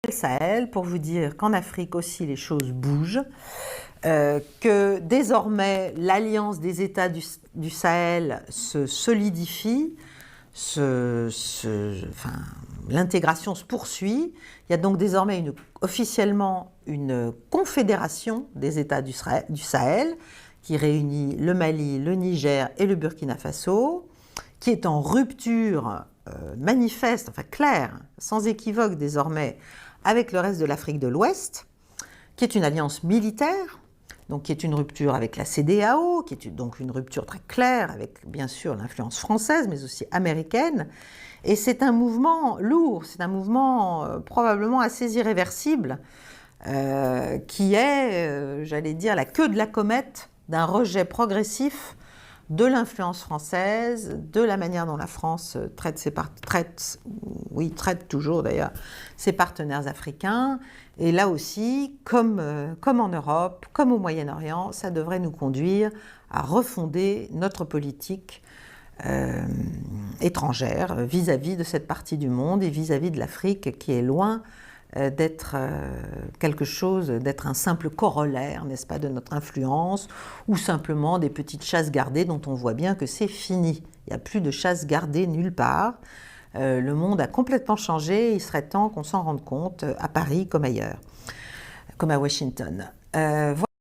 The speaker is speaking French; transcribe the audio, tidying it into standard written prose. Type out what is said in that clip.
le Sahel pour vous dire qu'en Afrique aussi les choses bougent, que désormais l'alliance des États du Sahel se solidifie, l'intégration se poursuit. Il y a donc désormais officiellement une confédération des États du Sahel qui réunit le Mali, le Niger et le Burkina Faso, qui est en rupture manifeste, enfin claire, sans équivoque désormais, avec le reste de l'Afrique de l'Ouest, qui est une alliance militaire, donc qui est une rupture avec la CEDEAO, qui est donc une rupture très claire avec bien sûr l'influence française, mais aussi américaine. Et c'est un mouvement lourd, c'est un mouvement probablement assez irréversible, qui est, j'allais dire, la queue de la comète d'un rejet progressif de l'influence française, de la manière dont la France traite toujours d'ailleurs ses partenaires africains. Et là aussi, comme en Europe, comme au Moyen-Orient, ça devrait nous conduire à refonder notre politique étrangère vis-à-vis de cette partie du monde et vis-à-vis de l'Afrique qui est loin d'être quelque chose, d'être un simple corollaire, n'est-ce pas, de notre influence, ou simplement des petites chasses gardées dont on voit bien que c'est fini. Il n'y a plus de chasses gardées nulle part. Le monde a complètement changé, il serait temps qu'on s'en rende compte à Paris comme ailleurs, comme à Washington. Voilà.